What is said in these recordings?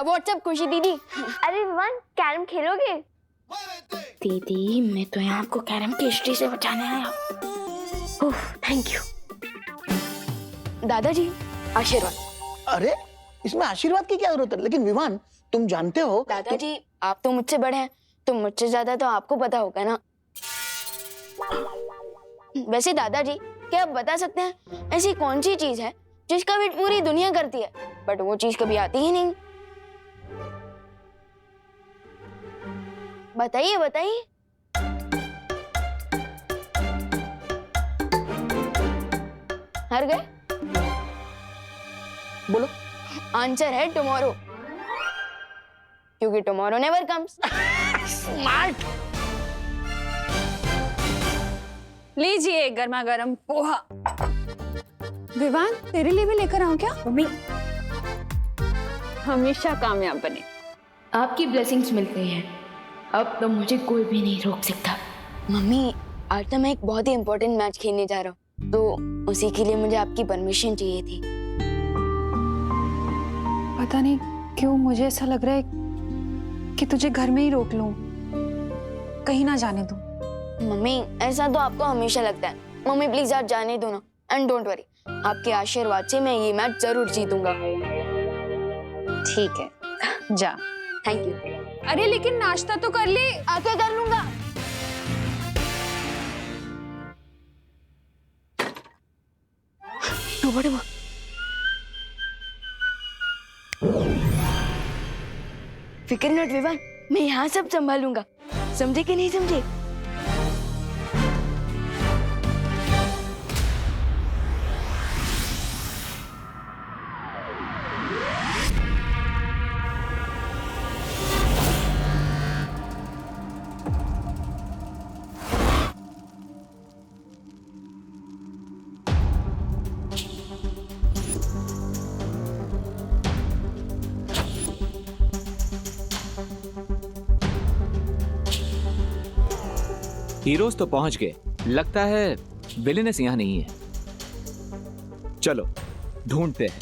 WhatsApp खुशी दीदी। अरे विवान, कैरम खेलोगे? दीदी मैं तो यहाँ आपको कैरम की हिस्ट्री से बचाने आया। Thank you. दादाजी आशीर्वाद। अरे इसमें आशीर्वाद की क्या जरूरत है? लेकिन विवान, तुम जानते हो दादाजी आप तो मुझसे बड़े हैं, तो मुझसे ज्यादा तो आपको पता होगा ना। वैसे दादाजी क्या आप बता सकते हैं ऐसी कौन सी चीज है जिसका वेट पूरी दुनिया करती है बट वो चीज कभी आती ही नहीं? बताइए बताइए। हार गए? बोलो। आंसर है टुमारो, क्योंकि टुमारो नेवर कम्स। स्मार्ट। लीजिए गर्मा गर्म पोहा। विवान, तेरे लिए भी लेकर आऊं क्या? मम्मी हमेशा कामयाब बने। आपकी ब्लेसिंग्स मिल गई हैं, अब तो मुझे कोई भी नहीं रोक सकता। मम्मी आज तो मैं एक बहुत ही इम्पोर्टेंट मैच खेलने जा रहा हूँ, तो उसी के लिए मुझे आपकी परमिशन चाहिए थी। पता नहीं क्यों मुझे ऐसा लग रहा है कि तुझे घर में ही रोक लूं, कहीं ना जाने दूं। मम्मी ऐसा तो आपको हमेशा लगता है। मम्मी प्लीज आप जाने दो ना, एंड डोंट वरी, आपके आशीर्वाद से मैं ये मैच जरूर जीतूंगा। ठीक है, जा। Thank you. अरे लेकिन नाश्ता तो कर ले। आके कर लूंगा। फिक्र नॉट विवान, मैं यहाँ सब संभालूंगा। समझे कि नहीं समझे? हीरोज तो पहुंच गए, लगता है विलेनेस यहाँ नहीं है। चलो ढूंढते हैं।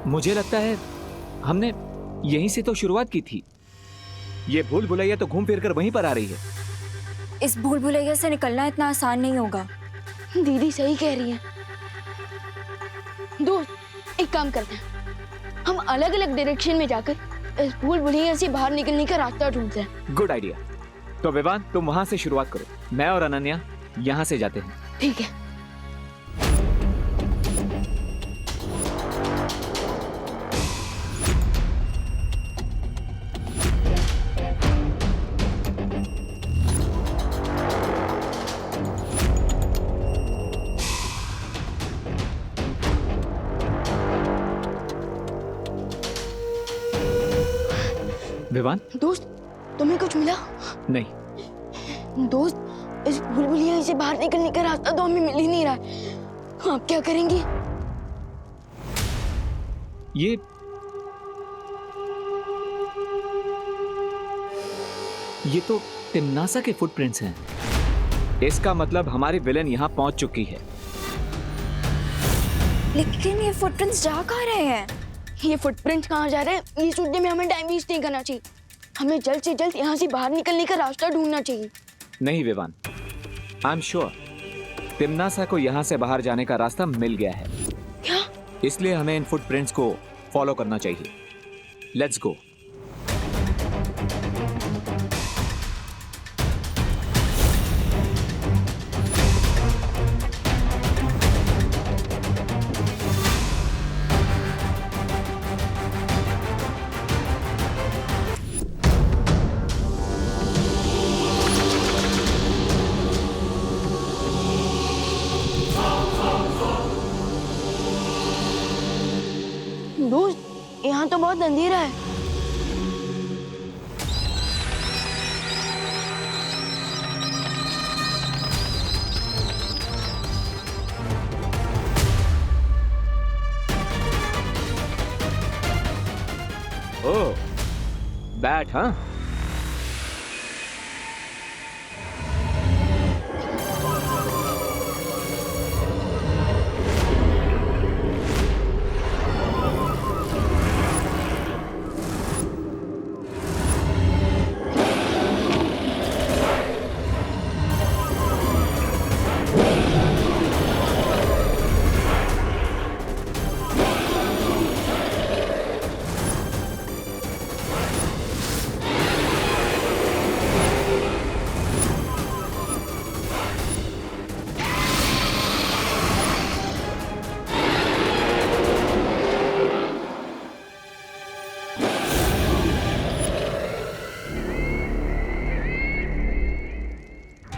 मुझे लगता है हमने यहीं से तो शुरुआत की थी। ये भूल भुलैया तो घूम फिर कर वहीं पर आ रही है। इस भूल भुलैया से निकलना इतना आसान नहीं होगा। दीदी सही कह रही है। दोस्त एक काम करते हैं, हम अलग अलग डायरेक्शन में जाकर इस भूल भुलैया से बाहर निकलने का रास्ता ढूंढते हैं। Good idea. तो विवान तुम वहां से शुरुआत करो, मैं और अनन्या यहाँ से जाते हैं। ठीक है। विवान दोस्त तुम्हें कुछ मिला? नहीं। दोस्त इस भूल भुलैया से बाहर निकलने का रास्ता तो हमें मिल ही नहीं रहा है। आप क्या करेंगे? ये तो तिम्नासा के फुटप्रिंट्स हैं। इसका मतलब हमारी विलेन यहाँ पहुंच चुकी है। लेकिन ये फुटप्रिंट्स जा कहाँ रहे हैं? ये फुटप्रिंट्स कहाँ जा रहे हैं ये सोचने में हमें टाइम वेस्ट नहीं करना चाहिए। हमें जल्द से जल्द यहाँ से बाहर निकलने का रास्ता ढूंढना चाहिए। नहीं विवान, आई एम श्योर तिम्नासा को यहाँ से बाहर जाने का रास्ता मिल गया है। क्या? इसलिए हमें इन फुटप्रिंट्स को फॉलो करना चाहिए। Let's go. दोस्त यहाँ तो बहुत अंधेरा है। बैठ। हाँ,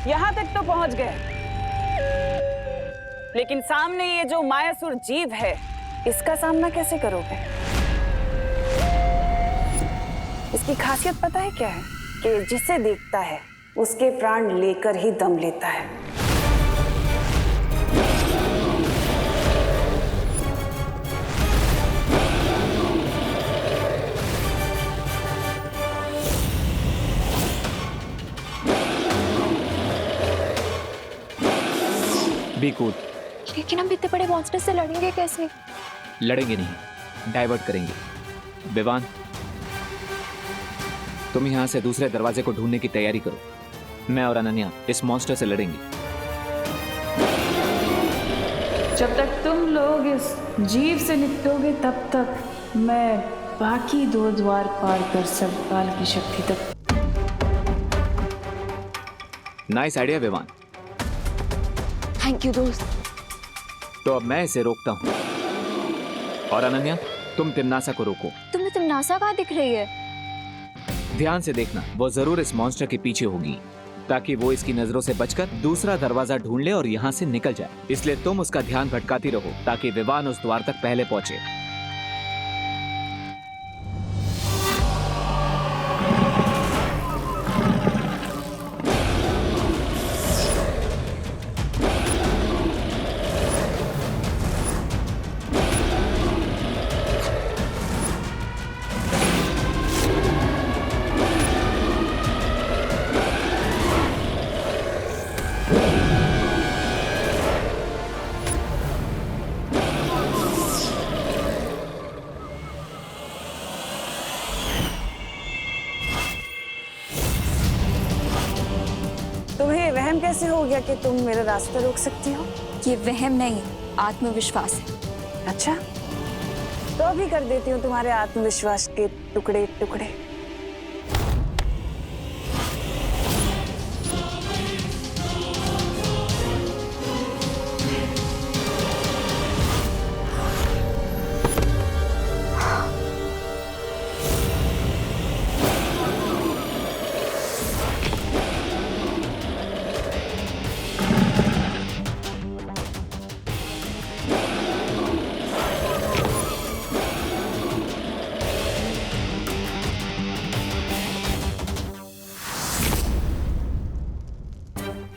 यहाँ तक तो पहुंच गए, लेकिन सामने ये जो मायासुर जीव है, इसका सामना कैसे करोगे? इसकी खासियत पता है क्या है? कि जिसे देखता है उसके प्राण लेकर ही दम लेता है। Be cool. लेकिन हम इतने बड़े मॉन्स्टर से लड़ेंगे कैसे? लड़ेंगे नहीं, डाइवर्ट करेंगे। विवान, तुम यहाँ से दूसरे दरवाजे को ढूंढने की तैयारी करो। मैं और अनन्या इस मॉन्स्टर से लड़ेंगे। जब तक तुम लोग इस जीव से निपटोगे तब तक मैं बाकी 2 द्वार पार कर सर्वकाल की शक्ति तक। Nice idea Vivaan. Thank you दोस्त। तो अब मैं इसे रोकता हूँ और अनन्या तुम तिमनासा को रोको। तुम्हें तिमनासा कहाँ दिख रही है? ध्यान से देखना, वो जरूर इस मॉन्स्टर के पीछे होगी ताकि वो इसकी नजरों से बचकर दूसरा दरवाजा ढूंढ ले और यहाँ से निकल जाए। इसलिए तुम उसका ध्यान भटकाती रहो ताकि विवान उस द्वार तक पहले पहुंचे। तुम्हें वहम कैसे हो गया कि तुम मेरा रास्ता रोक सकती हो? ये वहम नहीं, आत्मविश्वास है। अच्छा, तो अभी कर देती हूँ तुम्हारे आत्मविश्वास के टुकड़े टुकड़े।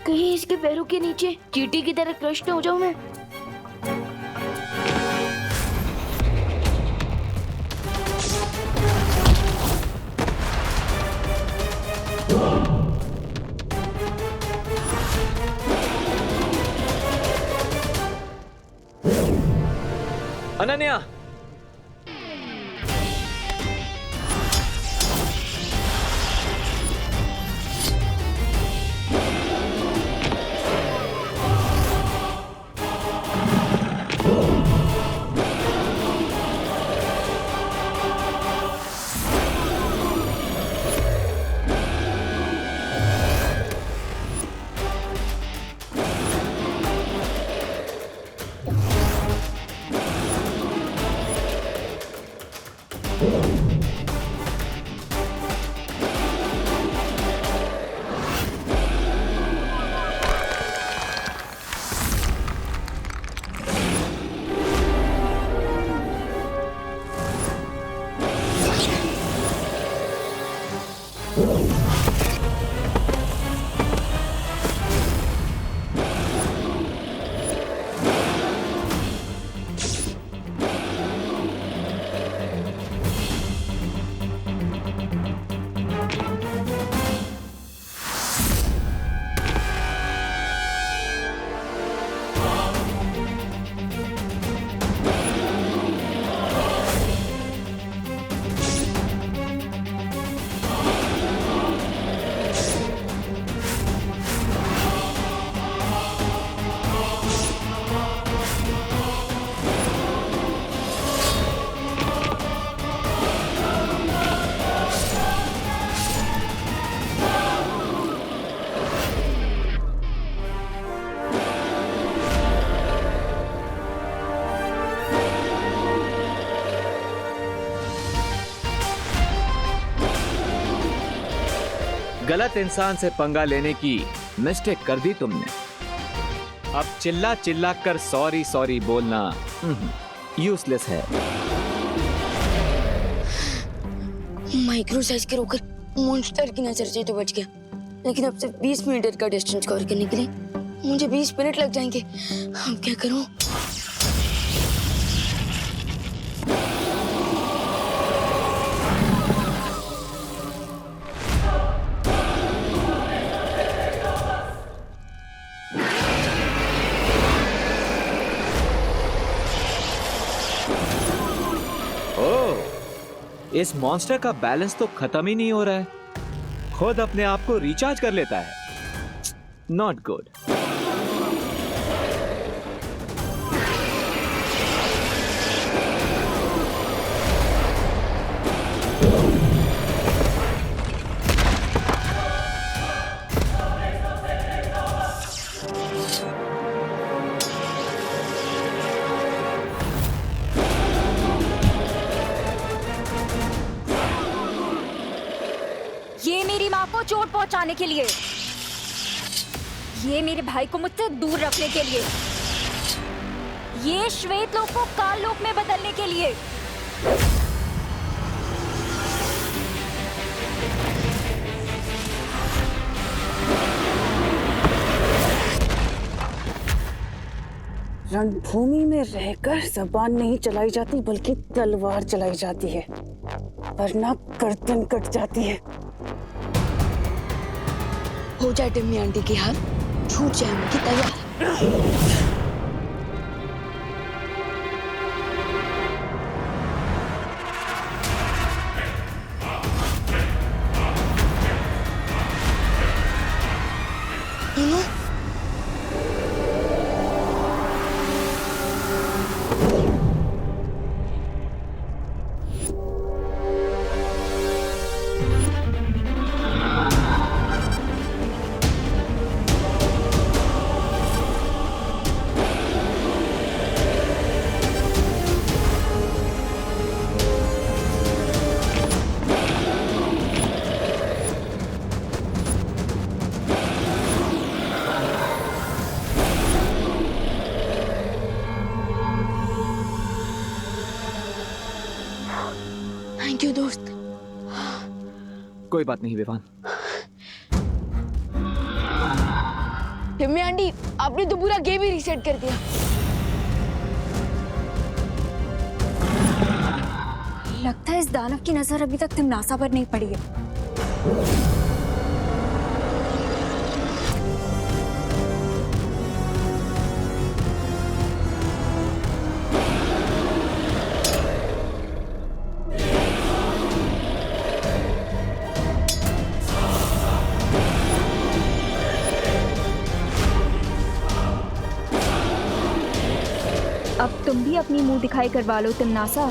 कहीं इसके पैरों के नीचे चींटी की तरह क्रश हो जाऊं मैं। अनन्या, गलत इंसान से पंगा लेने की मिस्टेक कर दी तुमने। अब चिल्ला चिल्ला कर सॉरी सॉरी बोलना यूजलेस है। माइक्रो साइज के रोकर मॉन्स्टर की नजर से तो बच गया, लेकिन अब सिर्फ 20 मीटर का डिस्टेंस कवर करने के लिए मुझे 20 मिनट लग जाएंगे। अब क्या करूं? इस मॉन्स्टर का बैलेंस तो खत्म ही नहीं हो रहा है, खुद अपने आप को रिचार्ज कर लेता है। Not good. ये मेरी माँ को चोट पहुंचाने के लिए, ये मेरे भाई को मुझसे दूर रखने के लिए, ये श्वेत लोक को काल लोक में बदलने के लिए। रणभूमि में रहकर जबान नहीं चलाई जाती बल्कि तलवार चलाई जाती है, वरना गर्दन कट जाती है। हो जाए टिम्मी आंटी की हार, छूट जाए उनकी तलवार। थैंक यू दोस्त। कोई बात नहीं विवान। टिम्मी आंटी, आपने तो पूरा गेम ही रीसेट कर दिया। लगता है इस दानव की नजर अभी तक तिमनासा पर नहीं पड़ी है। अब तुम भी अपनी मुंह दिखाई करवा लो तिमनासा।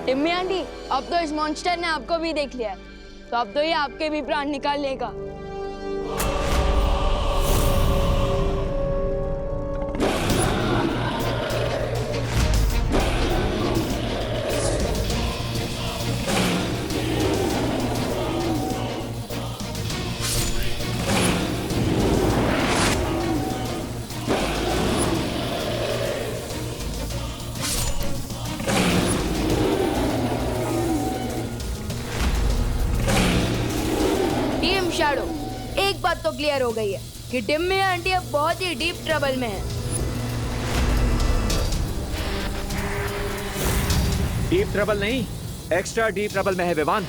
टिम्मी आंटी, अब तो इस मॉन्स्टर ने आपको भी देख लिया, तो अब तो ये आपके भी प्राण निकाल लेगा। शैडो, एक बात तो क्लियर हो गई है कि टिम्मी आंटी अब बहुत ही डीप ट्रबल में है। डीप ट्रबल नहीं, एक्स्ट्रा डीप ट्रबल में है विवान,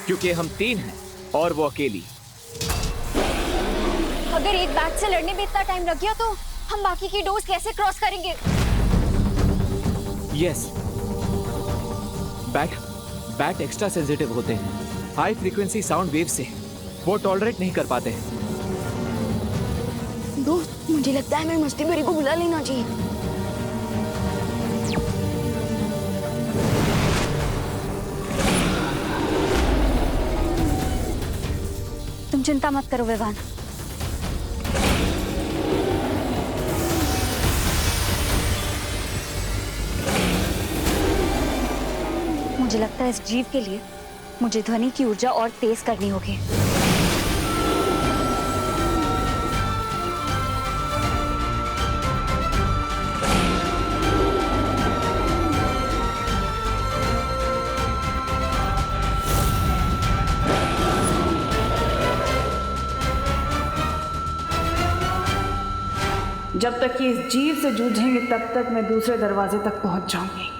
क्योंकि हम 3 हैं और वो अकेली। अगर एक बैट से लड़ने में इतना टाइम लग गया तो हम बाकी की डोज कैसे क्रॉस करेंगे? यस, बैट एक्स्ट्रा सेंसिटिव होते हैं, हाई फ्रीक्वेंसी साउंड वेव से वो टॉलरेट नहीं कर पाते। दोस्त, मुझे लगता है मैं मस्ती भरी को बुला लेना चाहिए। तुम चिंता मत करो विवान। मुझे लगता है इस जीव के लिए मुझे ध्वनि की ऊर्जा और तेज करनी होगी। जब तक ये इस जीव से जूझेंगे तब तक मैं दूसरे दरवाजे तक पहुंच जाऊंगी।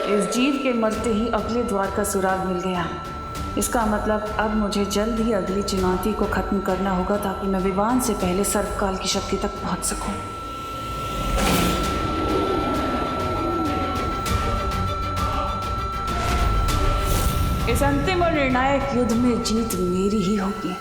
इस जीव के मरते ही अगले द्वार का सुराग मिल गया। इसका मतलब अब मुझे जल्द ही अगली चुनौती को खत्म करना होगा ताकि मैं विवान से पहले सर्वकाल की शक्ति तक पहुंच सकूं। इस अंतिम और निर्णायक युद्ध में जीत मेरी ही होगी।